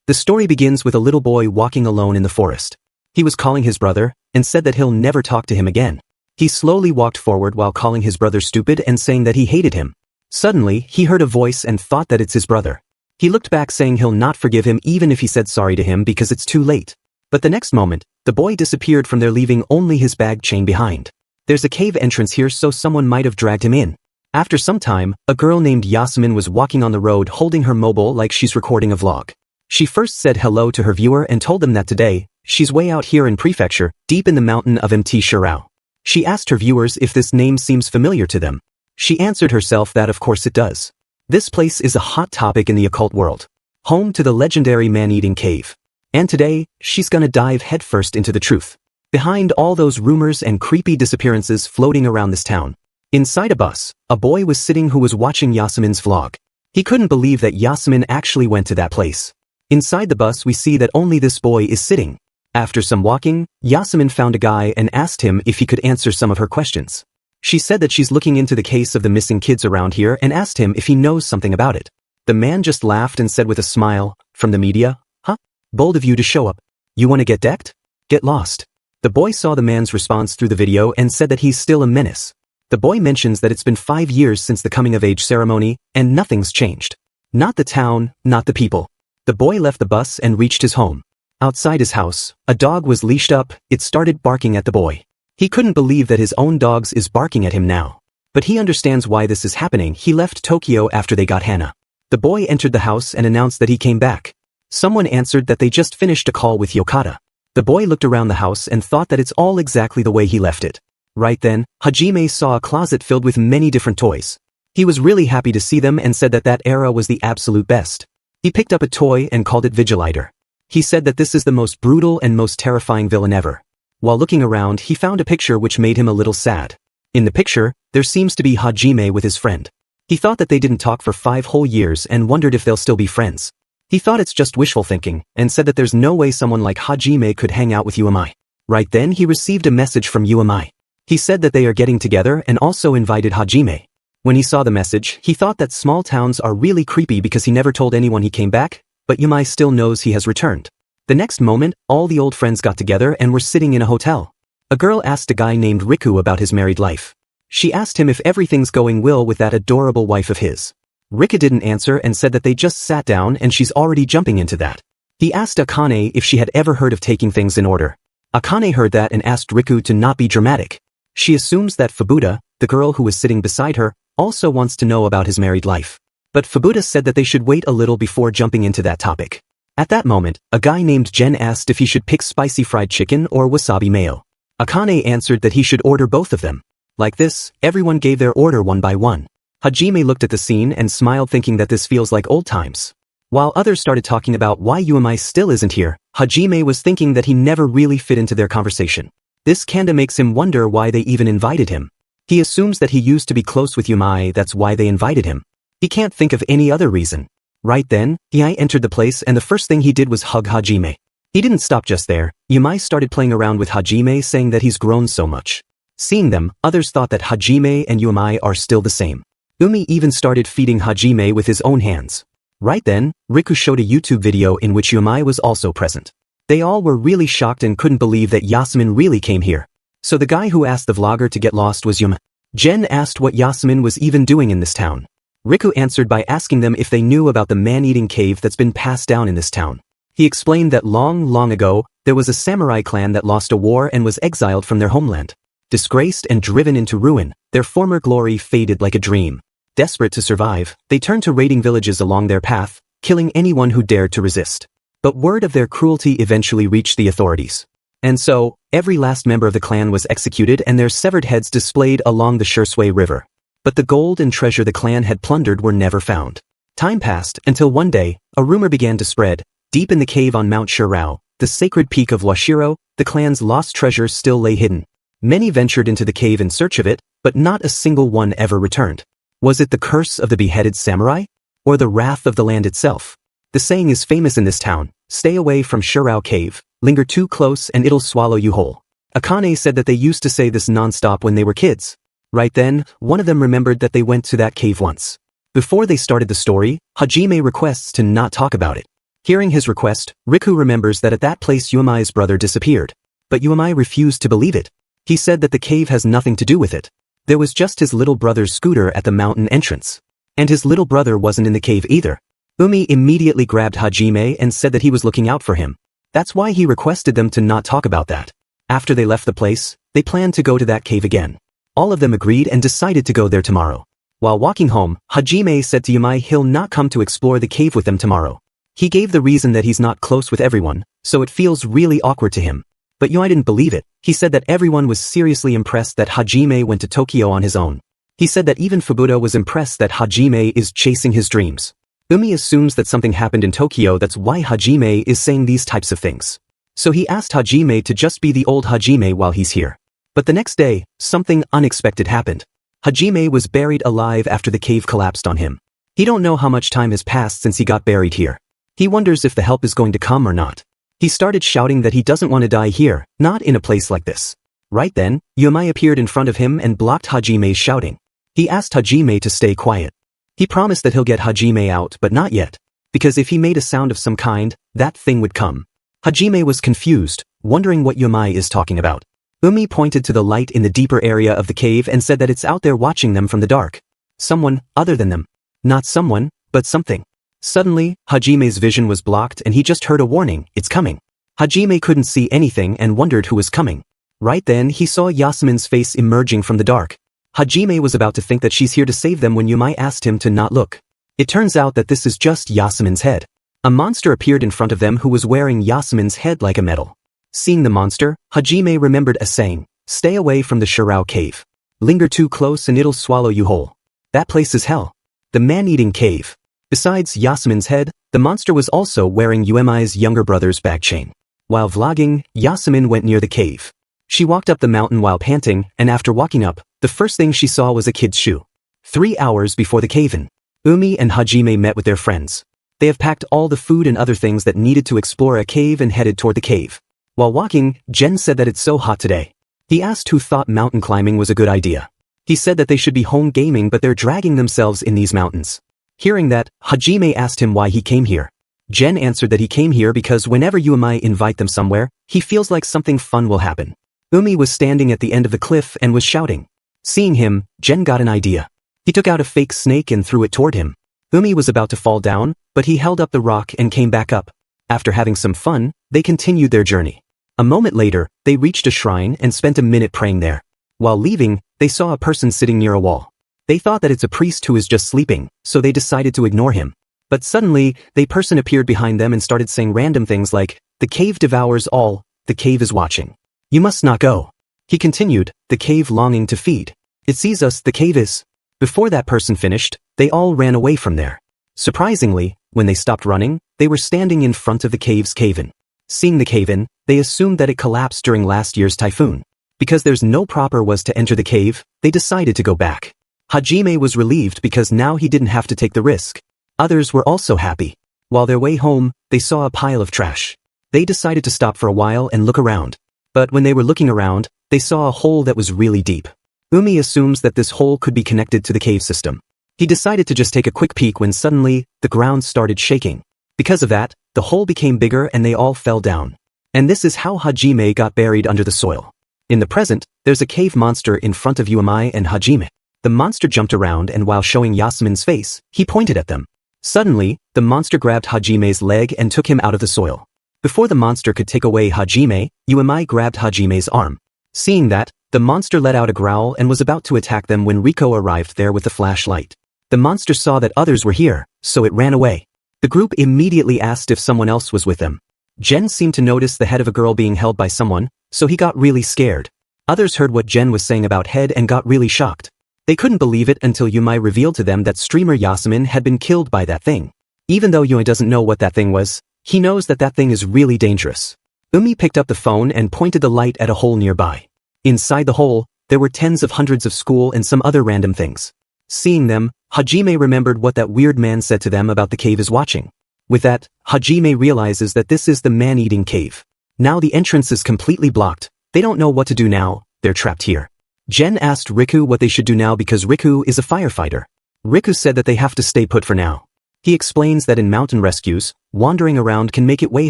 The story begins with a little boy walking alone in the forest. He was calling his brother, and said that he'll never talk to him again. He slowly walked forward while calling his brother stupid and saying that he hated him. Suddenly, he heard a voice and thought that it's his brother. He looked back saying he'll not forgive him even if he said sorry to him because it's too late. But the next moment, the boy disappeared from there leaving only his bag chain behind. There's a cave entrance here so someone might have dragged him in. After some time, a girl named Yasmin was walking on the road holding her mobile like she's recording a vlog. She first said hello to her viewer and told them that today, she's way out here in prefecture, deep in the mountain of Mt Shirao. She asked her viewers if this name seems familiar to them. She answered herself that of course it does. This place is a hot topic in the occult world, home to the legendary man-eating cave. And today, she's gonna dive headfirst into the truth. Behind all those rumors and creepy disappearances floating around this town. Inside a bus, a boy was sitting who was watching Yasmin's vlog. He couldn't believe that Yasmin actually went to that place. Inside the bus we see that only this boy is sitting. After some walking, Yasmin found a guy and asked him if he could answer some of her questions. She said that she's looking into the case of the missing kids around here and asked him if he knows something about it. The man just laughed and said with a smile, "From the media? Huh? Bold of you to show up. You want to get decked? Get lost." The boy saw the man's response through the video and said that he's still a menace. The boy mentions that it's been 5 years since the coming-of-age ceremony, and nothing's changed. Not the town, not the people. The boy left the bus and reached his home. Outside his house, a dog was leashed up, it started barking at the boy. He couldn't believe that his own dog is barking at him now. But he understands why this is happening. He left Tokyo after they got Hana. The boy entered the house and announced that he came back. Someone answered that they just finished a call with Yokata. The boy looked around the house and thought that it's all exactly the way he left it. Right then, Hajime saw a closet filled with many different toys. He was really happy to see them and said that that era was the absolute best. He picked up a toy and called it Vigilitor. He said that this is the most brutal and most terrifying villain ever. While looking around, he found a picture which made him a little sad. In the picture, there seems to be Hajime with his friend. He thought that they didn't talk for 5 whole years and wondered if they'll still be friends. He thought it's just wishful thinking, and said that there's no way someone like Hajime could hang out with UMI. Right then he received a message from UMI. He said that they are getting together and also invited Hajime. When he saw the message, he thought that small towns are really creepy because he never told anyone he came back, but UMI still knows he has returned. The next moment, all the old friends got together and were sitting in a hotel. A girl asked a guy named Riku about his married life. She asked him if everything's going well with that adorable wife of his. Riku didn't answer and said that they just sat down and she's already jumping into that. He asked Akane if she had ever heard of taking things in order. Akane heard that and asked Riku to not be dramatic. She assumes that Fubuta, the girl who was sitting beside her, also wants to know about his married life. But Fubuta said that they should wait a little before jumping into that topic. At that moment, a guy named Jen asked if he should pick spicy fried chicken or wasabi mayo. Akane answered that he should order both of them. Like this, everyone gave their order one by one. Hajime looked at the scene and smiled thinking that this feels like old times. While others started talking about why UMI still isn't here, Hajime was thinking that he never really fit into their conversation. This kinda makes him wonder why they even invited him. He assumes that he used to be close with UMI, that's why they invited him. He can't think of any other reason. Right then, Yumai entered the place and the first thing he did was hug Hajime. He didn't stop just there. Yumai started playing around with Hajime saying that he's grown so much. Seeing them, others thought that Hajime and Yumai are still the same. Umi even started feeding Hajime with his own hands. Right then, Riku showed a YouTube video in which Yumai was also present. They all were really shocked and couldn't believe that Yasmin really came here. So the guy who asked the vlogger to get lost was Yumai. Jen asked what Yasmin was even doing in this town. Riku answered by asking them if they knew about the man-eating cave that's been passed down in this town. He explained that long ago, there was a samurai clan that lost a war and was exiled from their homeland. Disgraced and driven into ruin, their former glory faded like a dream. Desperate to survive, they turned to raiding villages along their path, killing anyone who dared to resist. But word of their cruelty eventually reached the authorities. And so, every last member of the clan was executed and their severed heads displayed along the Shursui River. But the gold and treasure the clan had plundered were never found. Time passed until one day, a rumor began to spread. Deep in the cave on Mount Shirao, the sacred peak of Washiro, the clan's lost treasure still lay hidden. Many ventured into the cave in search of it, but not a single one ever returned. Was it the curse of the beheaded samurai? Or the wrath of the land itself? The saying is famous in this town, stay away from Shirao Cave, linger too close and it'll swallow you whole. Akane said that they used to say this non-stop when they were kids. Right then, one of them remembered that they went to that cave once. Before they started the story, Hajime requests to not talk about it. Hearing his request, Riku remembers that at that place Yuamai's brother disappeared. But Yuamai refused to believe it. He said that the cave has nothing to do with it. There was just his little brother's scooter at the mountain entrance. And his little brother wasn't in the cave either. Umi immediately grabbed Hajime and said that he was looking out for him. That's why he requested them to not talk about that. After they left the place, they planned to go to that cave again. All of them agreed and decided to go there tomorrow. While walking home, Hajime said to Yumai he'll not come to explore the cave with them tomorrow. He gave the reason that he's not close with everyone, so it feels really awkward to him. But Yumai didn't believe it. He said that everyone was seriously impressed that Hajime went to Tokyo on his own. He said that even Fubuta was impressed that Hajime is chasing his dreams. Umi assumes that something happened in Tokyo, that's why Hajime is saying these types of things. So he asked Hajime to just be the old Hajime while he's here. But the next day, something unexpected happened. Hajime was buried alive after the cave collapsed on him. He don't know how much time has passed since he got buried here. He wonders if the help is going to come or not. He started shouting that he doesn't want to die here, not in a place like this. Right then, Yumai appeared in front of him and blocked Hajime's shouting. He asked Hajime to stay quiet. He promised that he'll get Hajime out, but not yet. Because if he made a sound of some kind, that thing would come. Hajime was confused, wondering what Yumai is talking about. Umi pointed to the light in the deeper area of the cave and said that it's out there watching them from the dark. Someone other than them. Not someone, but something. Suddenly, Hajime's vision was blocked and he just heard a warning, it's coming. Hajime couldn't see anything and wondered who was coming. Right then he saw Yasmin's face emerging from the dark. Hajime was about to think that she's here to save them when Yumai asked him to not look. It turns out that this is just Yasmin's head. A monster appeared in front of them who was wearing Yasmin's head like a medal. Seeing the monster, Hajime remembered a saying, stay away from the Shirao cave. Linger too close and it'll swallow you whole. That place is hell. The man-eating cave. Besides Yasmin's head, the monster was also wearing Yuemai's younger brother's bag chain. While vlogging, Yasmin went near the cave. She walked up the mountain while panting, and after walking up, the first thing she saw was a kid's shoe. 3 hours before the cave-in, Umi and Hajime met with their friends. They have packed all the food and other things that needed to explore a cave and headed toward the cave. While walking, Jen said that it's so hot today. He asked who thought mountain climbing was a good idea. He said that they should be home gaming but they're dragging themselves in these mountains. Hearing that, Hajime asked him why he came here. Jen answered that he came here because whenever Yumai invite them somewhere, he feels like something fun will happen. Umi was standing at the end of the cliff and was shouting. Seeing him, Jen got an idea. He took out a fake snake and threw it toward him. Umi was about to fall down, but he held up the rock and came back up. After having some fun, they continued their journey. A moment later, they reached a shrine and spent a minute praying there. While leaving, they saw a person sitting near a wall. They thought that it's a priest who is just sleeping, so they decided to ignore him. But suddenly, the person appeared behind them and started saying random things like, the cave devours all, the cave is watching. You must not go. He continued, the cave longing to feed. It sees us, the cave is. Before that person finished, they all ran away from there. Surprisingly, when they stopped running, they were standing in front of the cave's cave-in. Seeing the cave-in, they assumed that it collapsed during last year's typhoon. Because there's no proper was to enter the cave, they decided to go back. Hajime was relieved because now he didn't have to take the risk. Others were also happy. While their way home, they saw a pile of trash. They decided to stop for a while and look around. But when they were looking around, they saw a hole that was really deep. Umi assumes that this hole could be connected to the cave system. He decided to just take a quick peek when suddenly, the ground started shaking. Because of that, the hole became bigger and they all fell down. And this is how Hajime got buried under the soil. In the present, there's a cave monster in front of Yumai and Hajime. The monster jumped around and while showing Yasmin's face, he pointed at them. Suddenly, the monster grabbed Hajime's leg and took him out of the soil. Before the monster could take away Hajime, Yumai grabbed Hajime's arm. Seeing that, the monster let out a growl and was about to attack them when Riko arrived there with a flashlight. The monster saw that others were here, so it ran away. The group immediately asked if someone else was with them. Jen seemed to notice the head of a girl being held by someone, so he got really scared. Others heard what Jen was saying about head and got really shocked. They couldn't believe it until Yumai revealed to them that streamer Yasmin had been killed by that thing. Even though Yumai doesn't know what that thing was, he knows that that thing is really dangerous. Umi picked up the phone and pointed the light at a hole nearby. Inside the hole, there were tens of hundreds of school and some other random things. Seeing them, Hajime remembered what that weird man said to them about the cave is watching. With that, Hajime realizes that this is the man-eating cave. Now the entrance is completely blocked. They don't know what to do now, they're trapped here. Jen asked Riku what they should do now because Riku is a firefighter. Riku said that they have to stay put for now. He explains that in mountain rescues, wandering around can make it way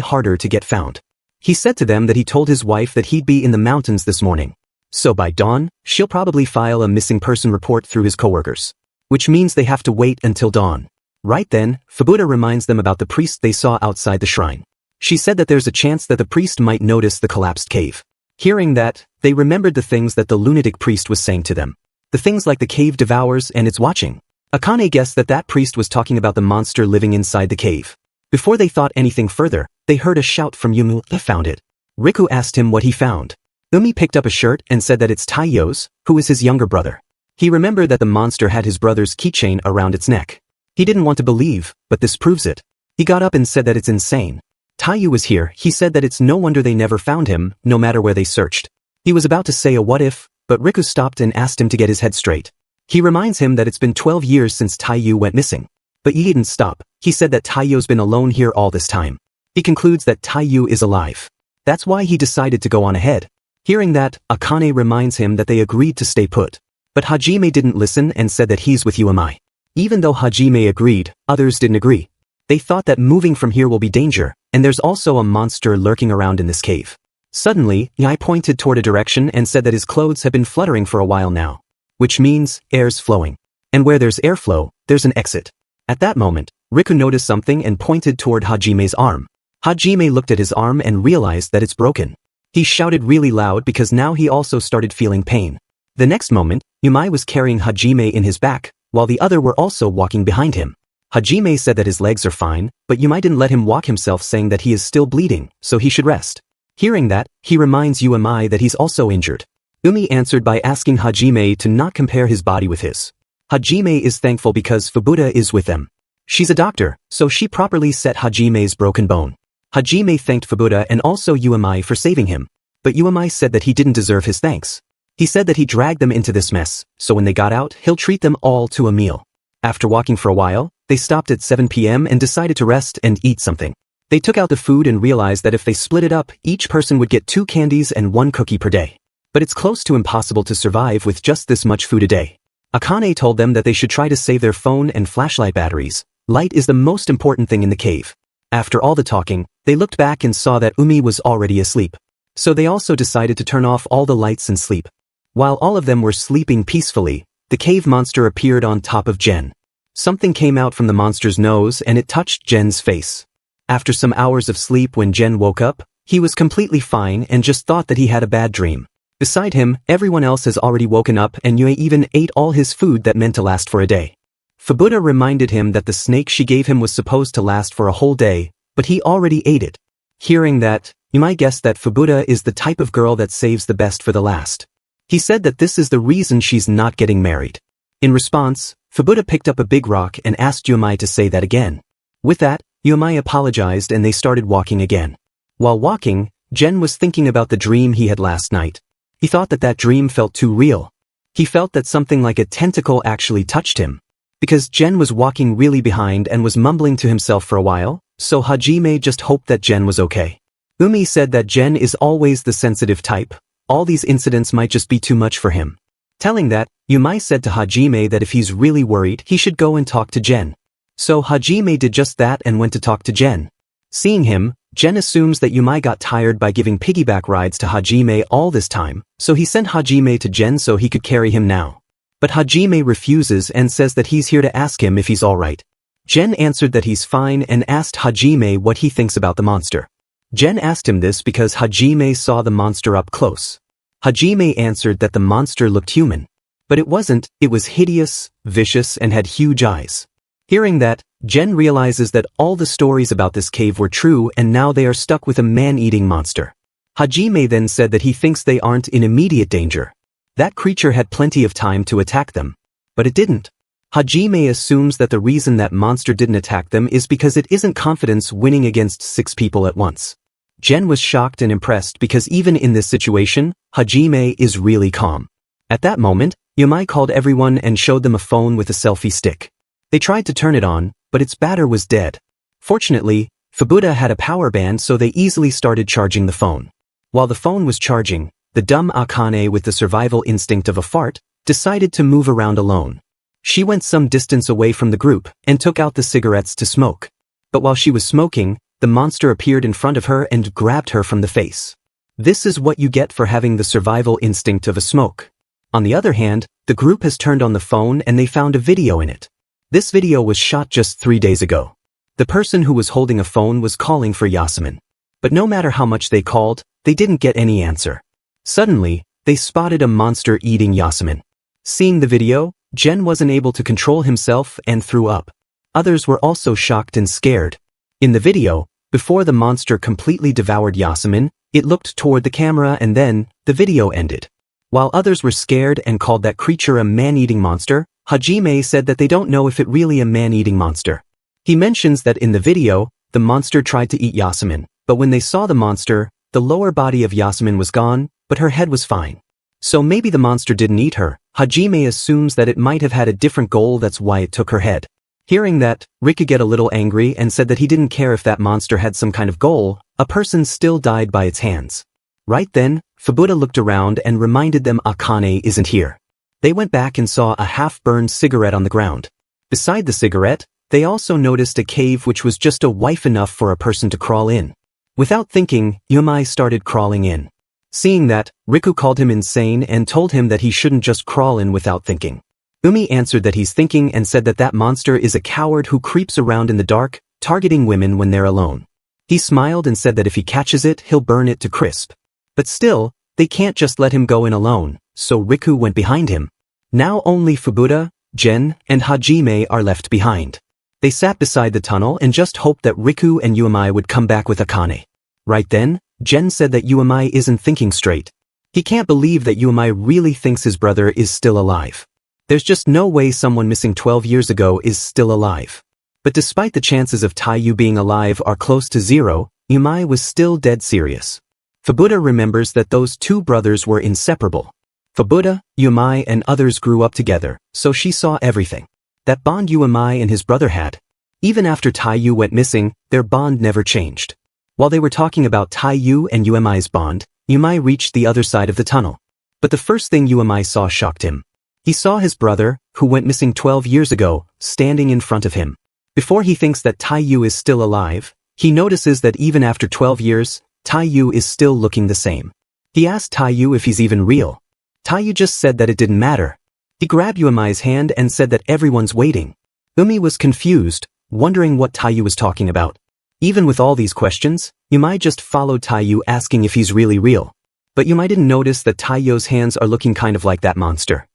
harder to get found. He said to them that he told his wife that he'd be in the mountains this morning. So by dawn, she'll probably file a missing person report through his coworkers. Which means they have to wait until dawn. Right then, Fubuda reminds them about the priest they saw outside the shrine. She said that there's a chance that the priest might notice the collapsed cave. Hearing that, they remembered the things that the lunatic priest was saying to them. The things like the cave devours and it's watching. Akane guessed that that priest was talking about the monster living inside the cave. Before they thought anything further, they heard a shout from Yumu. "I found it." Riku asked him what he found. Umi picked up a shirt and said that it's Taiyo's, who is his younger brother. He remembered that the monster had his brother's keychain around its neck. He didn't want to believe, but this proves it. He got up and said that it's insane. Taiyu was here. He said that it's no wonder they never found him, no matter where they searched. He was about to say a what if, but Riku stopped and asked him to get his head straight. He reminds him that it's been 12 years since Taiyu went missing. But he didn't stop. He said that Taiyu's been alone here all this time. He concludes that Taiyu is alive. That's why he decided to go on ahead. Hearing that, Akane reminds him that they agreed to stay put. But Hajime didn't listen and said that he's with Umi. Even though Hajime agreed, others didn't agree. They thought that moving from here will be danger, and there's also a monster lurking around in this cave. Suddenly, Yai pointed toward a direction and said that his clothes have been fluttering for a while now. Which means, air's flowing. And where there's airflow, there's an exit. At that moment, Riku noticed something and pointed toward Hajime's arm. Hajime looked at his arm and realized that it's broken. He shouted really loud because now he also started feeling pain. The next moment, Yumai was carrying Hajime in his back, while the other were also walking behind him. Hajime said that his legs are fine, but Yumai didn't let him walk himself, saying that he is still bleeding, so he should rest. Hearing that, he reminds Yumai that he's also injured. Umi answered by asking Hajime to not compare his body with his. Hajime is thankful because Fubuda is with them. She's a doctor, so she properly set Hajime's broken bone. Hajime thanked Fubuda and also Yumai for saving him. But Yumai said that he didn't deserve his thanks. He said that he dragged them into this mess, so when they got out, he'll treat them all to a meal. After walking for a while, they stopped at 7 p.m. and decided to rest and eat something. They took out the food and realized that if they split it up, each person would get 2 candies and 1 cookie per day. But it's close to impossible to survive with just this much food a day. Akane told them that they should try to save their phone and flashlight batteries. Light is the most important thing in the cave. After all the talking, they looked back and saw that Umi was already asleep. So they also decided to turn off all the lights and sleep. While all of them were sleeping peacefully, the cave monster appeared on top of Jen. Something came out from the monster's nose and it touched Jen's face. After some hours of sleep, when Jen woke up, he was completely fine and just thought that he had a bad dream. Beside him, everyone else has already woken up and Yue even ate all his food that meant to last for a day. Fubuda reminded him that the snake she gave him was supposed to last for a whole day, but he already ate it. Hearing that, you might guess that Fubuda is the type of girl that saves the best for the last. He said that this is the reason she's not getting married. In response, Fubuda picked up a big rock and asked Yumai to say that again. With that, Yumai apologized and they started walking again. While walking, Jen was thinking about the dream he had last night. He thought that that dream felt too real. He felt that something like a tentacle actually touched him. Because Jen was walking really behind and was mumbling to himself for a while, so Hajime just hoped that Jen was okay. Umi said that Jen is always the sensitive type. All these incidents might just be too much for him. Telling that, Yumai said to Hajime that if he's really worried, he should go and talk to Jen. So Hajime did just that and went to talk to Jen. Seeing him, Jen assumes that Yumai got tired by giving piggyback rides to Hajime all this time, so he sent Hajime to Jen so he could carry him now. But Hajime refuses and says that he's here to ask him if he's alright. Jen answered that he's fine and asked Hajime what he thinks about the monster. Jen asked him this because Hajime saw the monster up close. Hajime answered that the monster looked human. But it wasn't, it was hideous, vicious, and had huge eyes. Hearing that, Jen realizes that all the stories about this cave were true and now they are stuck with a man-eating monster. Hajime then said that he thinks they aren't in immediate danger. That creature had plenty of time to attack them. But it didn't. Hajime assumes that the reason that monster didn't attack them is because it isn't confidence winning against 6 people at once. Jen was shocked and impressed because even in this situation, Hajime is really calm. At that moment, Yumai called everyone and showed them a phone with a selfie stick. They tried to turn it on, but its batter was dead. Fortunately, Fubuda had a power band so they easily started charging the phone. While the phone was charging, the dumb Akane with the survival instinct of a fart, decided to move around alone. She went some distance away from the group and took out the cigarettes to smoke. But while she was smoking, the monster appeared in front of her and grabbed her from the face. This is what you get for having the survival instinct of a smoke. On the other hand, the group has turned on the phone and they found a video in it. This video was shot just 3 days ago. The person who was holding a phone was calling for Yasmin. But no matter how much they called, they didn't get any answer. Suddenly, they spotted a monster eating Yasmin. Seeing the video, Jen wasn't able to control himself and threw up. Others were also shocked and scared. In the video, before the monster completely devoured Yasmin, it looked toward the camera and then, the video ended. While others were scared and called that creature a man-eating monster, Hajime said that they don't know if it really a man-eating monster. He mentions that in the video, the monster tried to eat Yasmin, but when they saw the monster, the lower body of Yasmin was gone, but her head was fine. So maybe the monster didn't eat her. Hajime assumes that it might have had a different goal, that's why it took her head. Hearing that, Riku get a little angry and said that he didn't care if that monster had some kind of goal, a person still died by its hands. Right then, Fubuda looked around and reminded them Akane isn't here. They went back and saw a half-burned cigarette on the ground. Beside the cigarette, they also noticed a cave which was just a wife enough for a person to crawl in. Without thinking, Yumai started crawling in. Seeing that, Riku called him insane and told him that he shouldn't just crawl in without thinking. Umi answered that he's thinking and said that that monster is a coward who creeps around in the dark, targeting women when they're alone. He smiled and said that if he catches it, he'll burn it to crisp. But still, they can't just let him go in alone, so Riku went behind him. Now only Fubuda, Jen, and Hajime are left behind. They sat beside the tunnel and just hoped that Riku and Yumai would come back with Akane. Right then, Jen said that Yumai isn't thinking straight. He can't believe that Yumai really thinks his brother is still alive. There's just no way someone missing 12 years ago is still alive. But despite the chances of Taiyu being alive are close to zero, Yumai was still dead serious. Fubuda remembers that those two brothers were inseparable. Fubuda, Yumai and others grew up together, so she saw everything. That bond Yumai and his brother had. Even after Taiyu went missing, their bond never changed. While they were talking about Taiyu and Yumai's bond, Yumai reached the other side of the tunnel. But the first thing Yumai saw shocked him. He saw his brother, who went missing 12 years ago, standing in front of him. Before he thinks that Taiyu is still alive, he notices that even after 12 years, Taiyu is still looking the same. He asked Taiyu if he's even real. Taiyu just said that it didn't matter. He grabbed Yumai's hand and said that everyone's waiting. Umi was confused, wondering what Taiyu was talking about. Even with all these questions, Yumai just followed Taiyu asking if he's really real. But Yumai didn't notice that Taiyu's hands are looking kind of like that monster.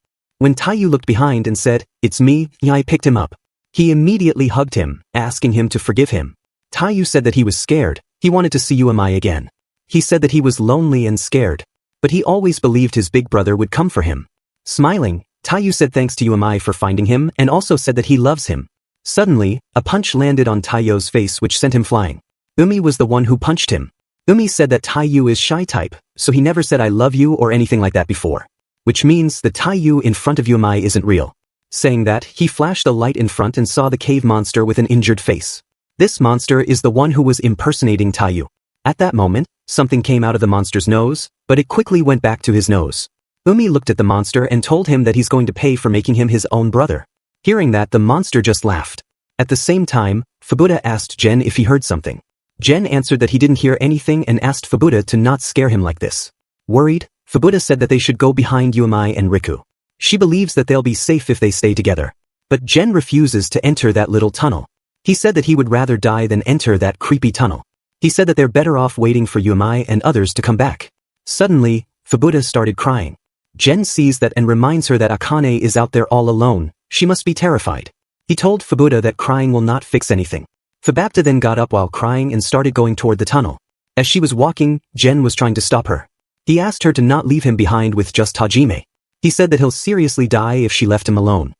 When Taiyu looked behind and said, "It's me," Yumai picked him up. He immediately hugged him, asking him to forgive him. Taiyu said that he was scared, he wanted to see Yumai again. He said that he was lonely and scared. But he always believed his big brother would come for him. Smiling, Taiyu said thanks to Yumai for finding him and also said that he loves him. Suddenly, a punch landed on Taiyu's face which sent him flying. Umi was the one who punched him. Umi said that Taiyu is shy type, so he never said I love you or anything like that before. Which means the Taiyu in front of Yumai isn't real. Saying that, he flashed a light in front and saw the cave monster with an injured face. This monster is the one who was impersonating Taiyu. At that moment, something came out of the monster's nose, but it quickly went back to his nose. Umi looked at the monster and told him that he's going to pay for making him his own brother. Hearing that, the monster just laughed. At the same time, Fubuda asked Jen if he heard something. Jen answered that he didn't hear anything and asked Fubuda to not scare him like this. Worried, Fubuda said that they should go behind Yumai and Riku. She believes that they'll be safe if they stay together. But Jen refuses to enter that little tunnel. He said that he would rather die than enter that creepy tunnel. He said that they're better off waiting for Yumai and others to come back. Suddenly, Fubuda started crying. Jen sees that and reminds her that Akane is out there all alone. She must be terrified. He told Fubuda that crying will not fix anything. Fubapta then got up while crying and started going toward the tunnel. As she was walking, Jen was trying to stop her. He asked her to not leave him behind with just Hajime. He said that he'll seriously die if she left him alone.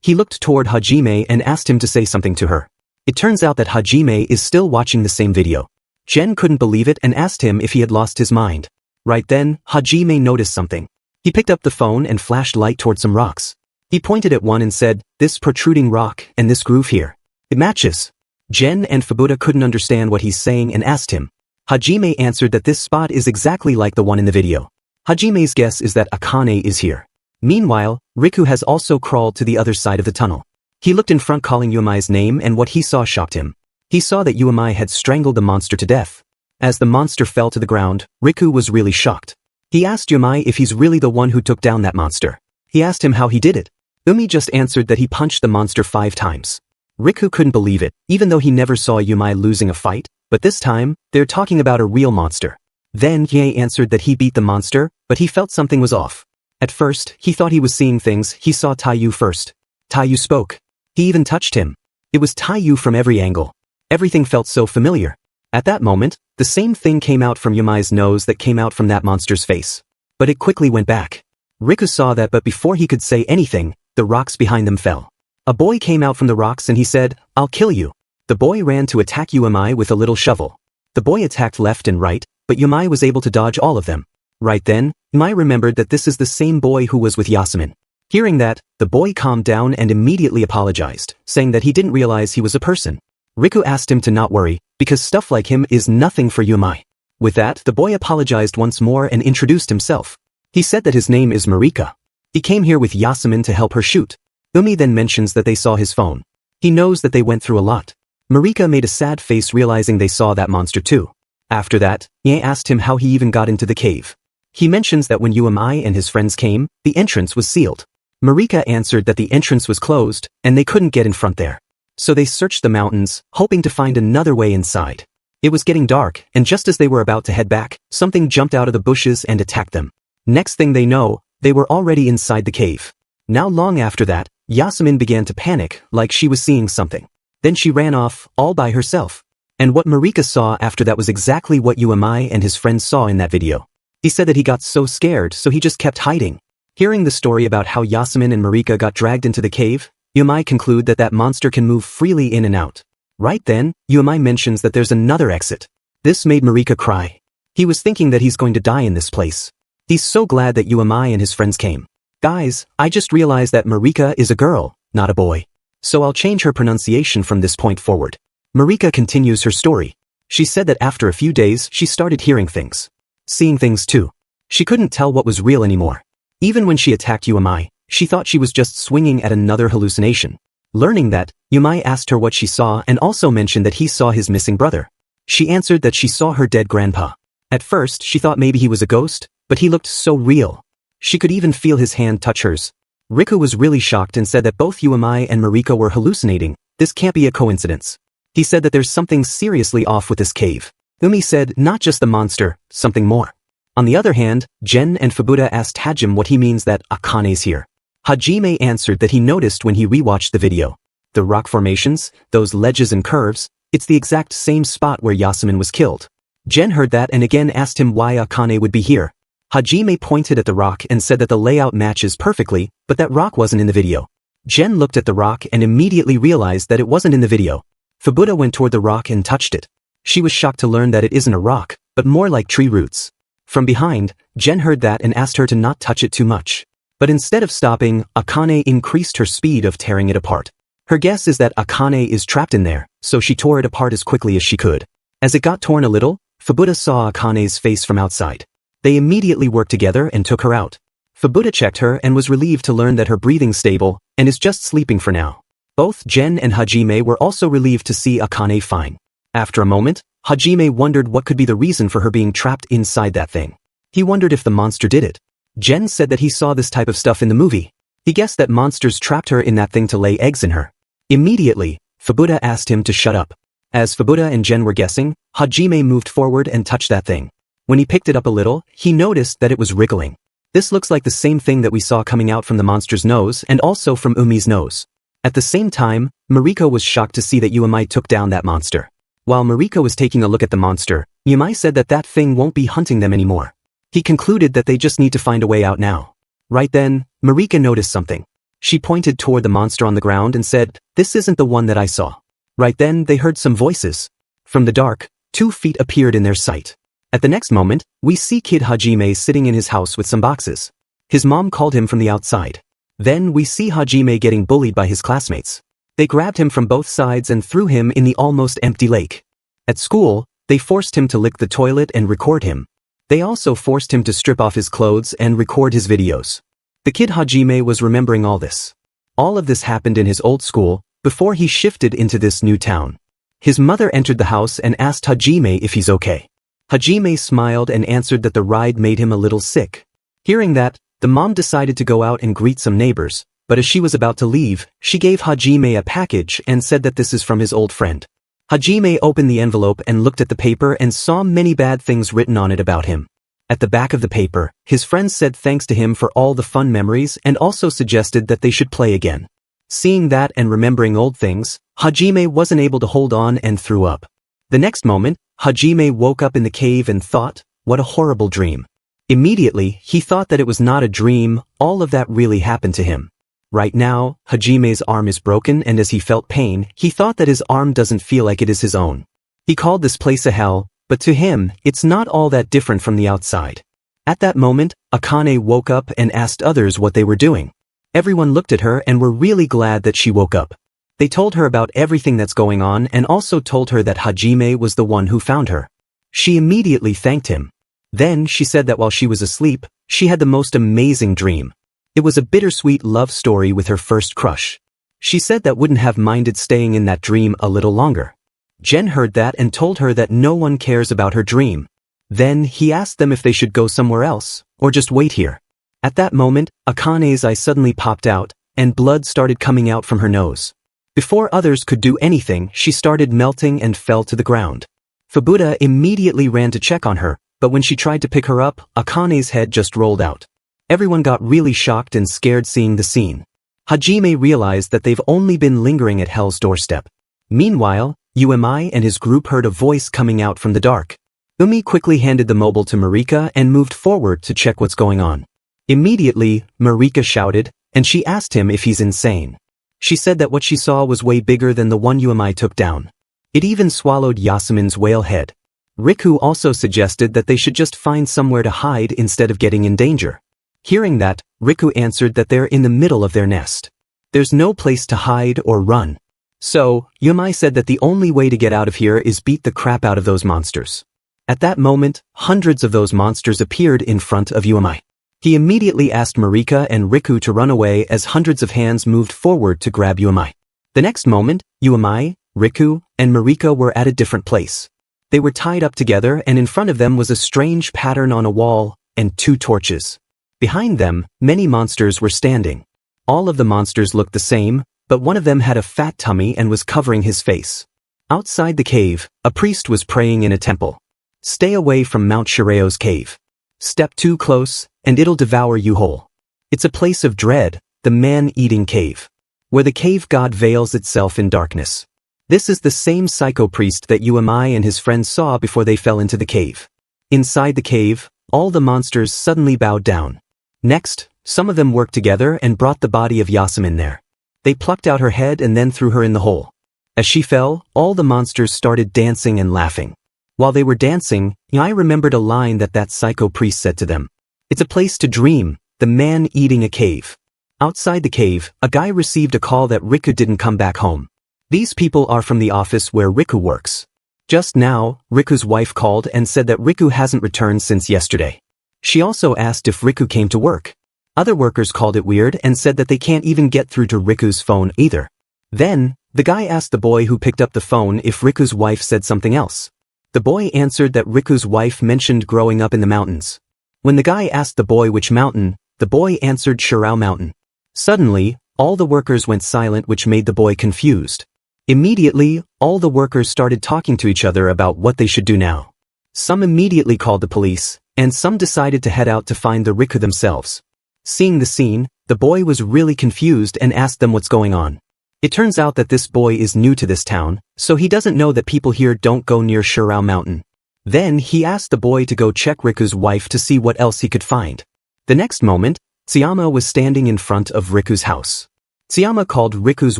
He looked toward Hajime and asked him to say something to her. It turns out that Hajime is still watching the same video. Jen couldn't believe it and asked him if he had lost his mind. Right then, Hajime noticed something. He picked up the phone and flashed light toward some rocks. He pointed at one and said, "This protruding rock and this groove here. It matches." Jen and Fubuda couldn't understand what he's saying and asked him. Hajime answered that this spot is exactly like the one in the video. Hajime's guess is that Akane is here. Meanwhile, Riku has also crawled to the other side of the tunnel. He looked in front calling Yumai's name and what he saw shocked him. He saw that Uemai had strangled the monster to death. As the monster fell to the ground, Riku was really shocked. He asked Uemai if he's really the one who took down that monster. He asked him how he did it. Umi just answered that he punched the monster 5 times. Riku couldn't believe it, even though he never saw Uemai losing a fight, but this time, they're talking about a real monster. Then Ye answered that he beat the monster, but he felt something was off. At first, he thought he was seeing things. He saw Taiyu first. Taiyu spoke. He even touched him. It was Taiyu from every angle. Everything felt so familiar. At that moment, the same thing came out from Uemai's nose that came out from that monster's face. But it quickly went back. Riku saw that, but before he could say anything, the rocks behind them fell. A boy came out from the rocks and he said, "I'll kill you." The boy ran to attack Uemai with a little shovel. The boy attacked left and right, but Uemai was able to dodge all of them. Right then, Uemai remembered that this is the same boy who was with Yasmin. Hearing that, the boy calmed down and immediately apologized, saying that he didn't realize he was a person. Riku asked him to not worry, because stuff like him is nothing for Uemai. With that, the boy apologized once more and introduced himself. He said that his name is Marika. He came here with Yasmin to help her shoot. Umi then mentions that they saw his phone. He knows that they went through a lot. Marika made a sad face realizing they saw that monster too. After that, Ye asked him how he even got into the cave. He mentions that when Uemai and his friends came, the entrance was sealed. Marika answered that the entrance was closed, and they couldn't get in front there. So they searched the mountains, hoping to find another way inside. It was getting dark, and just as they were about to head back, something jumped out of the bushes and attacked them. Next thing they know, they were already inside the cave. Now long after that, Yasmin began to panic, like she was seeing something. Then she ran off, all by herself. And what Marika saw after that was exactly what Uemai and his friends saw in that video. He said that he got so scared, so he just kept hiding. Hearing the story about how Yasmin and Marika got dragged into the cave, Uemai conclude that that monster can move freely in and out. Right then, Uemai mentions that there's another exit. This made Marika cry. He was thinking that he's going to die in this place. He's so glad that Uemai and his friends came. Guys, I just realized that Marika is a girl, not a boy. So I'll change her pronunciation from this point forward. Marika continues her story. She said that after a few days she started hearing things. Seeing things too. She couldn't tell what was real anymore. Even when she attacked Uemai, she thought she was just swinging at another hallucination. Learning that, Uemai asked her what she saw and also mentioned that he saw his missing brother. She answered that she saw her dead grandpa. At first she thought maybe he was a ghost, but he looked so real. She could even feel his hand touch hers. Riku was really shocked and said that both Uemai and Marika were hallucinating. This can't be a coincidence. He said that there's something seriously off with this cave. Umi said not just the monster, something more. On the other hand, Jen and Fubuta asked Hajime what he means that Akane's here. Hajime answered that he noticed when he rewatched the video. The rock formations, those ledges and curves, it's the exact same spot where Yasmin was killed. Jen heard that and again asked him why Akane would be here. Hajime pointed at the rock and said that the layout matches perfectly, but that rock wasn't in the video. Jen looked at the rock and immediately realized that it wasn't in the video. Fubuta went toward the rock and touched it. She was shocked to learn that it isn't a rock, but more like tree roots. From behind, Jen heard that and asked her to not touch it too much. But instead of stopping, Akane increased her speed of tearing it apart. Her guess is that Akane is trapped in there, so she tore it apart as quickly as she could. As it got torn a little, Fubuta saw Akane's face from outside. They immediately worked together and took her out. Fubuta checked her and was relieved to learn that her breathing's stable and is just sleeping for now. Both Jen and Hajime were also relieved to see Akane fine. After a moment, Hajime wondered what could be the reason for her being trapped inside that thing. He wondered if the monster did it. Jen said that he saw this type of stuff in the movie. He guessed that monsters trapped her in that thing to lay eggs in her. Immediately, Fubuta asked him to shut up. As Fubuta and Jen were guessing, Hajime moved forward and touched that thing. When he picked it up a little, he noticed that it was wriggling. This looks like the same thing that we saw coming out from the monster's nose and also from Umi's nose. At the same time, Mariko was shocked to see that Uemai took down that monster. While Mariko was taking a look at the monster, Uemai said that that thing won't be hunting them anymore. He concluded that they just need to find a way out now. Right then, Marika noticed something. She pointed toward the monster on the ground and said, "This isn't the one that I saw." Right then, they heard some voices. From the dark, 2 feet appeared in their sight. At the next moment, we see Kid Hajime sitting in his house with some boxes. His mom called him from the outside. Then we see Hajime getting bullied by his classmates. They grabbed him from both sides and threw him in the almost empty lake. At school, they forced him to lick the toilet and record him. They also forced him to strip off his clothes and record his videos. The kid Hajime was remembering all this. All of this happened in his old school, before he shifted into this new town. His mother entered the house and asked Hajime if he's okay. Hajime smiled and answered that the ride made him a little sick. Hearing that, the mom decided to go out and greet some neighbors, but as she was about to leave, she gave Hajime a package and said that this is from his old friend. Hajime opened the envelope and looked at the paper and saw many bad things written on it about him. At the back of the paper, his friends said thanks to him for all the fun memories and also suggested that they should play again. Seeing that and remembering old things, Hajime wasn't able to hold on and threw up. The next moment, Hajime woke up in the cave and thought, what a horrible dream. Immediately, he thought that it was not a dream, all of that really happened to him. Right now, Hajime's arm is broken and as he felt pain, he thought that his arm doesn't feel like it is his own. He called this place a hell, but to him, it's not all that different from the outside. At that moment, Akane woke up and asked others what they were doing. Everyone looked at her and were really glad that she woke up. They told her about everything that's going on and also told her that Hajime was the one who found her. She immediately thanked him. Then she said that while she was asleep, she had the most amazing dream. It was a bittersweet love story with her first crush. She said that wouldn't have minded staying in that dream a little longer. Jen heard that and told her that no one cares about her dream. Then he asked them if they should go somewhere else, or just wait here. At that moment, Akane's eye suddenly popped out, and blood started coming out from her nose. Before others could do anything, she started melting and fell to the ground. Fubuta immediately ran to check on her, but when she tried to pick her up, Akane's head just rolled out. Everyone got really shocked and scared seeing the scene. Hajime realized that they've only been lingering at Hell's doorstep. Meanwhile, Umi and his group heard a voice coming out from the dark. Umi quickly handed the mobile to Marika and moved forward to check what's going on. Immediately, Marika shouted, and she asked him if he's insane. She said that what she saw was way bigger than the one Umi took down. It even swallowed Yasmin's whale head. Riku also suggested that they should just find somewhere to hide instead of getting in danger. Hearing that, Riku answered that they're in the middle of their nest. There's no place to hide or run. So, Umi said that the only way to get out of here is beat the crap out of those monsters. At that moment, hundreds of those monsters appeared in front of Umi. He immediately asked Marika and Riku to run away as hundreds of hands moved forward to grab Umi. The next moment, Umi, Riku, and Marika were at a different place. They were tied up together and in front of them was a strange pattern on a wall and 2 torches. Behind them, many monsters were standing. All of the monsters looked the same, but one of them had a fat tummy and was covering his face. Outside the cave, a priest was praying in a temple. Stay away from Mount Shireo's cave. Step too close, and it'll devour you whole. It's a place of dread, the man-eating cave, where the cave god veils itself in darkness. This is the same psycho priest that Umi and his friends saw before they fell into the cave. Inside the cave, all the monsters suddenly bowed down. Next, some of them worked together and brought the body of Yasmin there. They plucked out her head and then threw her in the hole. As she fell, all the monsters started dancing and laughing. While they were dancing, I remembered a line that psycho priest said to them. It's a place to dream, the man eating a cave. Outside the cave, a guy received a call that Riku didn't come back home. These people are from the office where Riku works. Just now, Riku's wife called and said that Riku hasn't returned since yesterday. She also asked if Riku came to work. Other workers called it weird and said that they can't even get through to Riku's phone either. Then, the guy asked the boy who picked up the phone if Riku's wife said something else. The boy answered that Riku's wife mentioned growing up in the mountains. When the guy asked the boy which mountain, the boy answered Shirao Mountain. Suddenly, all the workers went silent, which made the boy confused. Immediately, all the workers started talking to each other about what they should do now. Some immediately called the police, and some decided to head out to find the Riku themselves. Seeing the scene, the boy was really confused and asked them what's going on. It turns out that this boy is new to this town, so he doesn't know that people here don't go near Shirao Mountain. Then he asked the boy to go check Riku's wife to see what else he could find. The next moment, Tsuyama was standing in front of Riku's house. Tsuyama called Riku's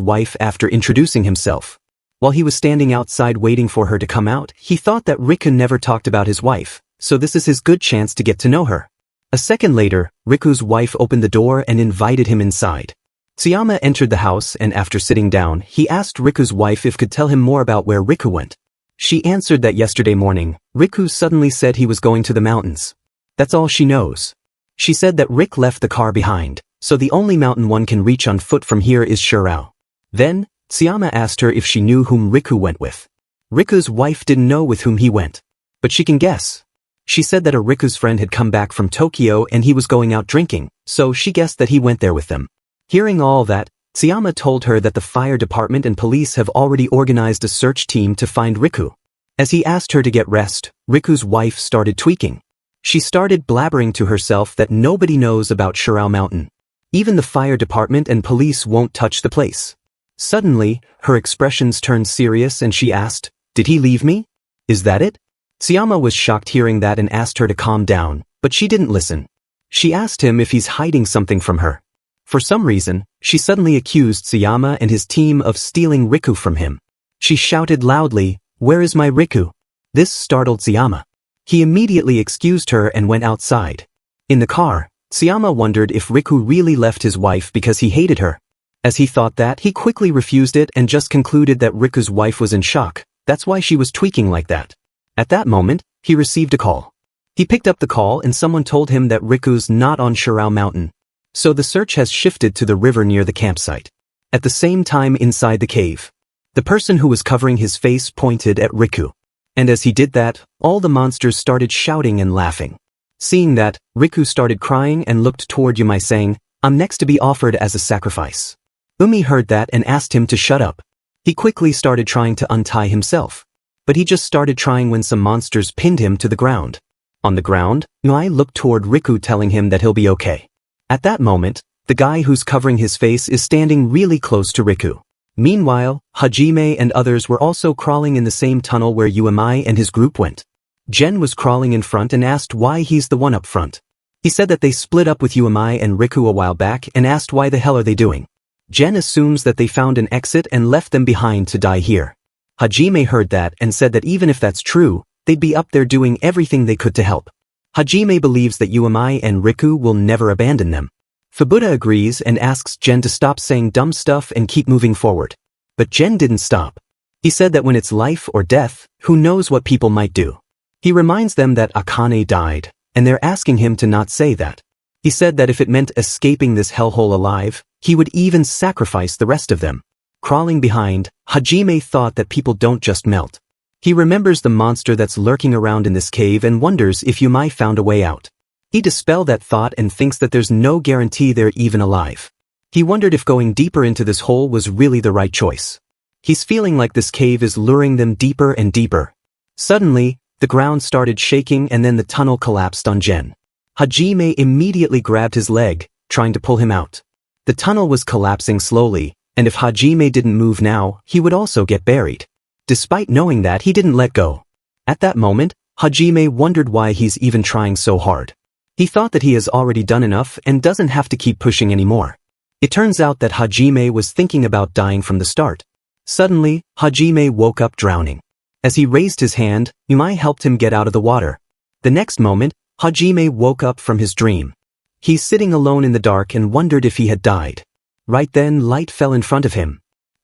wife after introducing himself. While he was standing outside waiting for her to come out, he thought that Riku never talked about his wife, so this is his good chance to get to know her. A second later, Riku's wife opened the door and invited him inside. Tsuyama entered the house and after sitting down, he asked Riku's wife if could tell him more about where Riku went. She answered that yesterday morning, Riku suddenly said he was going to the mountains. That's all she knows. She said that Rick left the car behind, so the only mountain one can reach on foot from here is Shirao. Then, Tsuyama asked her if she knew whom Riku went with. Riku's wife didn't know with whom he went. But she can guess. She said that a Riku's friend had come back from Tokyo and he was going out drinking, so she guessed that he went there with them. Hearing all that, Tsuyama told her that the fire department and police have already organized a search team to find Riku. As he asked her to get rest, Riku's wife started tweaking. She started blabbering to herself that nobody knows about Shirao Mountain. Even the fire department and police won't touch the place. Suddenly, her expressions turned serious and she asked, "Did he leave me? Is that it?" Tsuyama was shocked hearing that and asked her to calm down, but she didn't listen. She asked him if he's hiding something from her. For some reason, she suddenly accused Tsuyama and his team of stealing Riku from him. She shouted loudly, "Where is my Riku?" This startled Tsuyama. He immediately excused her and went outside. In the car, Tsuyama wondered if Riku really left his wife because he hated her. As he thought that, he quickly refused it and just concluded that Riku's wife was in shock. That's why she was tweaking like that. At that moment, he received a call. He picked up the call and someone told him that Riku's not on Shirao Mountain. So the search has shifted to the river near the campsite. At the same time inside the cave, the person who was covering his face pointed at Riku. And as he did that, all the monsters started shouting and laughing. Seeing that, Riku started crying and looked toward Yumai saying, "I'm next to be offered as a sacrifice." Umi heard that and asked him to shut up. He quickly started trying to untie himself. But he just started trying when some monsters pinned him to the ground. On the ground, Yumai looked toward Riku telling him that he'll be okay. At that moment, the guy who's covering his face is standing really close to Riku. Meanwhile, Hajime and others were also crawling in the same tunnel where Yumai and his group went. Gen was crawling in front and asked why he's the one up front. He said that they split up with Yumai and Riku a while back and asked why the hell are they doing. Gen assumes that they found an exit and left them behind to die here. Hajime heard that and said that even if that's true, they'd be up there doing everything they could to help. Hajime believes that Yumai and Riku will never abandon them. Fubuta agrees and asks Gen to stop saying dumb stuff and keep moving forward. But Gen didn't stop. He said that when it's life or death, who knows what people might do. He reminds them that Akane died, and they're asking him to not say that. He said that if it meant escaping this hellhole alive, he would even sacrifice the rest of them. Crawling behind, Hajime thought that people don't just melt. He remembers the monster that's lurking around in this cave and wonders if Yumai found a way out. He dispelled that thought and thinks that there's no guarantee they're even alive. He wondered if going deeper into this hole was really the right choice. He's feeling like this cave is luring them deeper and deeper. Suddenly, the ground started shaking and then the tunnel collapsed on Gen. Hajime immediately grabbed his leg, trying to pull him out. The tunnel was collapsing slowly, and if Hajime didn't move now, he would also get buried. Despite knowing that, he didn't let go. At that moment, Hajime wondered why he's even trying so hard. He thought that he has already done enough and doesn't have to keep pushing anymore. It turns out that Hajime was thinking about dying from the start. Suddenly, Hajime woke up drowning. As he raised his hand, Yumai helped him get out of the water. The next moment, Hajime woke up from his dream. He's sitting alone in the dark and wondered if he had died. Right then, light fell in front of him.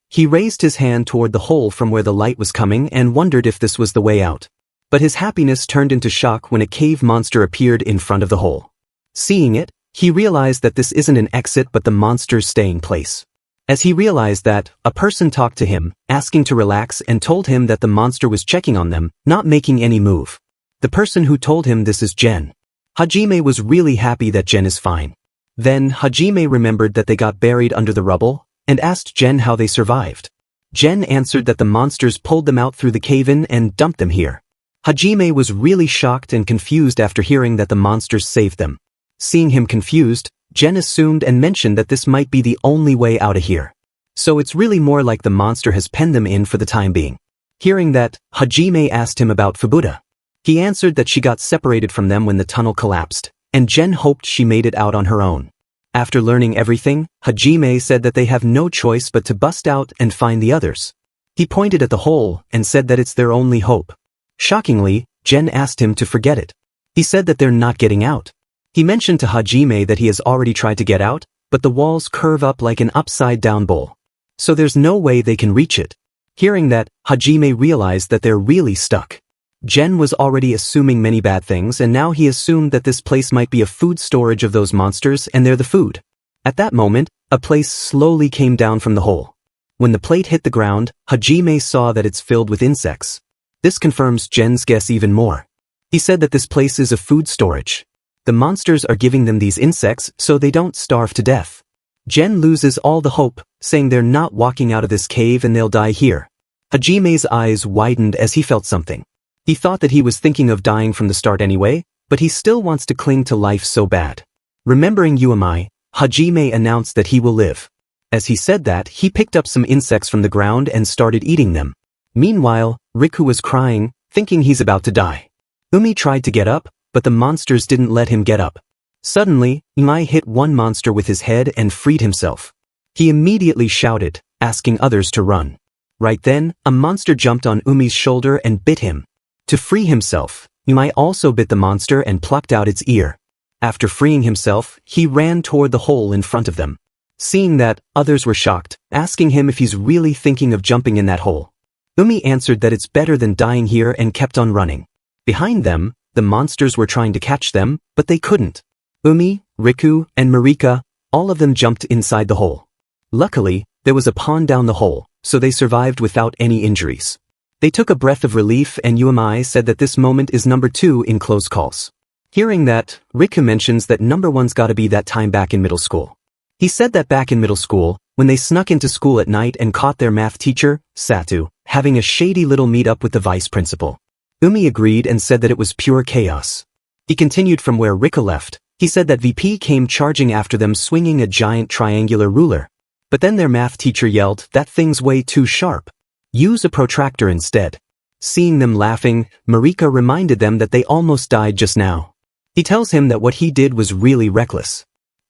He raised his hand toward the hole from where the light was coming and wondered if this was the way out. But his happiness turned into shock when a cave monster appeared in front of the hole. Seeing it, he realized that this isn't an exit but the monster's staying place. As he realized that, a person talked to him, asking to relax and told him that the monster was checking on them, not making any move. The person who told him this is Gen. Hajime was really happy that Gen is fine. Then, Hajime remembered that they got buried under the rubble, and asked Gen how they survived. Gen answered that the monsters pulled them out through the cave-in and dumped them here. Hajime was really shocked and confused after hearing that the monsters saved them. Seeing him confused, Gen assumed and mentioned that this might be the only way out of here. So it's really more like the monster has penned them in for the time being. Hearing that, Hajime asked him about Fubuta. He answered that she got separated from them when the tunnel collapsed, and Gen hoped she made it out on her own. After learning everything, Hajime said that they have no choice but to bust out and find the others. He pointed at the hole and said that it's their only hope. Shockingly, Gen asked him to forget it. He said that they're not getting out. He mentioned to Hajime that he has already tried to get out, but the walls curve up like an upside-down bowl. So there's no way they can reach it. Hearing that, Hajime realized that they're really stuck. Gen was already assuming many bad things and now he assumed that this place might be a food storage of those monsters and they're the food. At that moment, a place slowly came down from the hole. When the plate hit the ground, Hajime saw that it's filled with insects. This confirms Jen's guess even more. He said that this place is a food storage. The monsters are giving them these insects so they don't starve to death. Jen loses all the hope, saying they're not walking out of this cave and they'll die here. Hajime's eyes widened as he felt something. He thought that he was thinking of dying from the start anyway, but he still wants to cling to life so bad. Remembering Uemi, Hajime announced that he will live. As he said that, he picked up some insects from the ground and started eating them. Meanwhile, Riku was crying, thinking he's about to die. Umi tried to get up, but the monsters didn't let him get up. Suddenly, Uemi hit one monster with his head and freed himself. He immediately shouted, asking others to run. Right then, a monster jumped on Umi's shoulder and bit him. To free himself, Uemi also bit the monster and plucked out its ear. After freeing himself, he ran toward the hole in front of them. Seeing that, others were shocked, asking him if he's really thinking of jumping in that hole. Umi answered that it's better than dying here and kept on running. Behind them, the monsters were trying to catch them, but they couldn't. Umi, Riku, and Marika, all of them jumped inside the hole. Luckily, there was a pond down the hole, so they survived without any injuries. They took a breath of relief and Uemi said that this moment is number 2 in close calls. Hearing that, Riku mentions that number 1's gotta be that time back in middle school. He said that back in middle school, when they snuck into school at night and caught their math teacher, Satu, having a shady little meet-up with the vice principal. Umi agreed and said that it was pure chaos. He continued from where Riku left. He said that VP came charging after them swinging a giant triangular ruler. But then their math teacher yelled, "That thing's way too sharp. Use a protractor instead." Seeing them laughing, Marika reminded them that they almost died just now. He tells him that what he did was really reckless.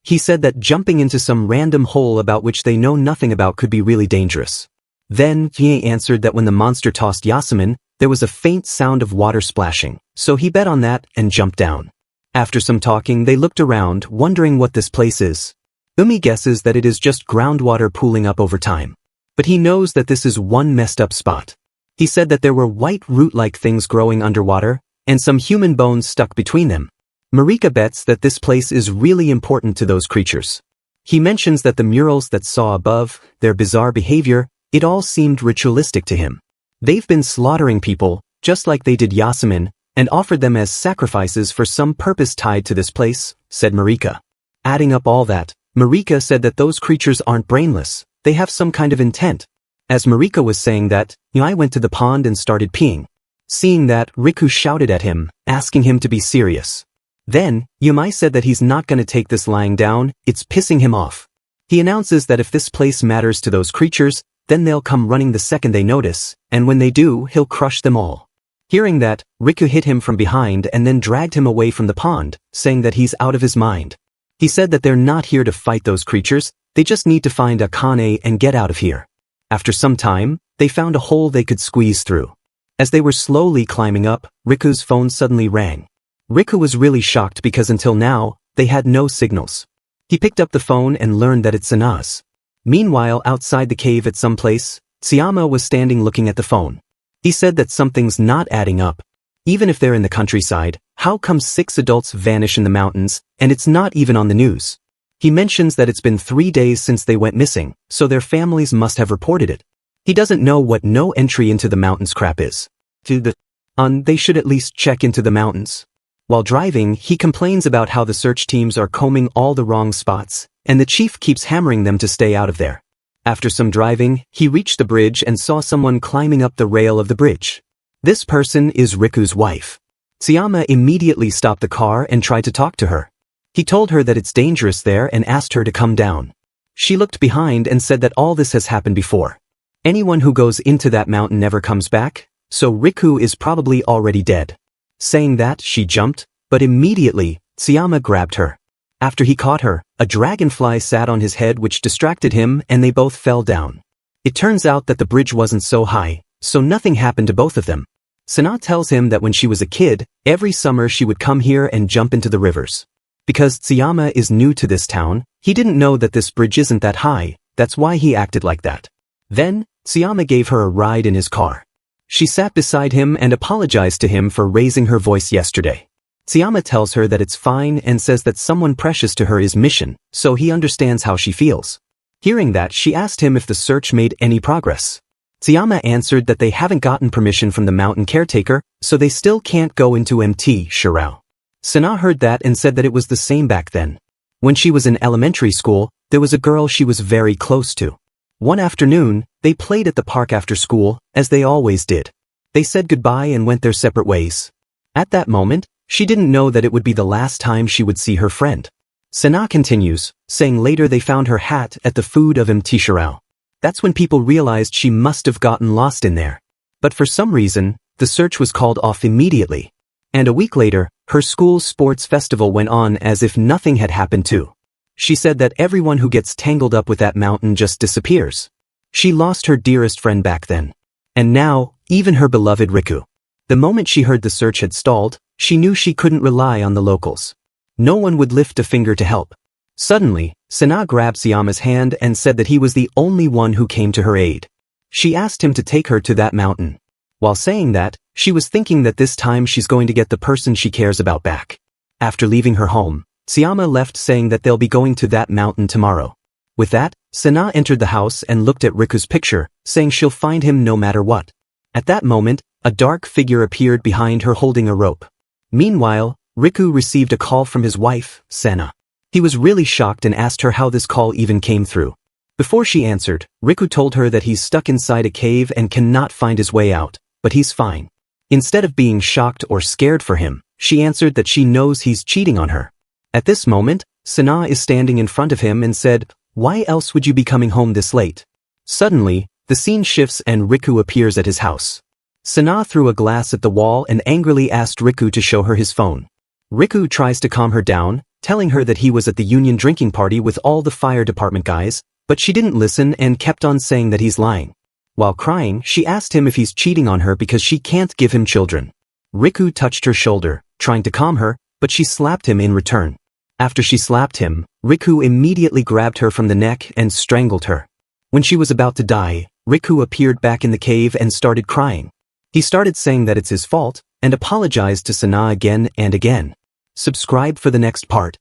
He said that jumping into some random hole about which they know nothing about could be really dangerous. Then, Vie answered that when the monster tossed Yasmin, there was a faint sound of water splashing, so he bet on that and jumped down. After some talking, they looked around, wondering what this place is. Umi guesses that it is just groundwater pooling up over time. But he knows that this is one messed up spot. He said that there were white root-like things growing underwater, and some human bones stuck between them. Marika bets that this place is really important to those creatures. He mentions that the murals that saw above, their bizarre behavior, it all seemed ritualistic to him. They've been slaughtering people, just like they did Yasmin, and offered them as sacrifices for some purpose tied to this place, said Marika. Adding up all that, Marika said that those creatures aren't brainless, they have some kind of intent. As Marika was saying that, I went to the pond and started peeing. Seeing that, Riku shouted at him, asking him to be serious. Then, Yumai said that he's not gonna take this lying down, it's pissing him off. He announces that if this place matters to those creatures, then they'll come running the second they notice, and when they do, he'll crush them all. Hearing that, Riku hit him from behind and then dragged him away from the pond, saying that he's out of his mind. He said that they're not here to fight those creatures, they just need to find Akane and get out of here. After some time, they found a hole they could squeeze through. As they were slowly climbing up, Riku's phone suddenly rang. Riku was really shocked because until now, they had no signals. He picked up the phone and learned that it's Sanaz. Meanwhile, outside the cave at some place, Tsuyama was standing looking at the phone. He said that something's not adding up. Even if they're in the countryside, how come 6 adults vanish in the mountains, and it's not even on the news? He mentions that it's been 3 days since they went missing, so their families must have reported it. He doesn't know what no entry into the mountains crap is. They should at least check into the mountains. While driving, he complains about how the search teams are combing all the wrong spots, and the chief keeps hammering them to stay out of there. After some driving, he reached the bridge and saw someone climbing up the rail of the bridge. This person is Riku's wife. Tsuyama immediately stopped the car and tried to talk to her. He told her that it's dangerous there and asked her to come down. She looked behind and said that all this has happened before. Anyone who goes into that mountain never comes back, so Riku is probably already dead. Saying that, she jumped, but immediately, Tsuyama grabbed her. After he caught her, a dragonfly sat on his head which distracted him and they both fell down. It turns out that the bridge wasn't so high, so nothing happened to both of them. Sana tells him that when she was a kid, every summer she would come here and jump into the rivers. Because Tsuyama is new to this town, he didn't know that this bridge isn't that high, that's why he acted like that. Then, Tsuyama gave her a ride in his car. She sat beside him and apologized to him for raising her voice yesterday. Tsuyama tells her that it's fine and says that someone precious to her is Mission, so he understands how she feels. Hearing that, she asked him if the search made any progress. Tsuyama answered that they haven't gotten permission from the mountain caretaker, so they still can't go into MT Shirao. Sana heard that and said that it was the same back then. When she was in elementary school, there was a girl she was very close to. One afternoon, they played at the park after school, as they always did. They said goodbye and went their separate ways. At that moment, she didn't know that it would be the last time she would see her friend. Sana continues, saying later they found her hat at the food of MT Shirao. That's when people realized she must have gotten lost in there. But for some reason, the search was called off immediately. And a week later, her school's sports festival went on as if nothing had happened too. She said that everyone who gets tangled up with that mountain just disappears. She lost her dearest friend back then. And now, even her beloved Riku. The moment she heard the search had stalled, she knew she couldn't rely on the locals. No one would lift a finger to help. Suddenly, Sana grabbed Tsuyama's hand and said that he was the only one who came to her aid. She asked him to take her to that mountain. While saying that, she was thinking that this time she's going to get the person she cares about back. After leaving her home, Tsuyama left saying that they'll be going to that mountain tomorrow. With that, Sana entered the house and looked at Riku's picture, saying she'll find him no matter what. At that moment, a dark figure appeared behind her holding a rope. Meanwhile, Riku received a call from his wife, Sana. He was really shocked and asked her how this call even came through. Before she answered, Riku told her that he's stuck inside a cave and cannot find his way out, but he's fine. Instead of being shocked or scared for him, she answered that she knows he's cheating on her. At this moment, Sana is standing in front of him and said, "Why else would you be coming home this late?" Suddenly, the scene shifts and Riku appears at his house. Sana threw a glass at the wall and angrily asked Riku to show her his phone. Riku tries to calm her down, telling her that he was at the union drinking party with all the fire department guys, but she didn't listen and kept on saying that he's lying. While crying, she asked him if he's cheating on her because she can't give him children. Riku touched her shoulder, trying to calm her, but she slapped him in return. After she slapped him, Riku immediately grabbed her from the neck and strangled her. When she was about to die, Riku appeared back in the cave and started crying. He started saying that it's his fault, and apologized to Sana again and again. Subscribe for the next part.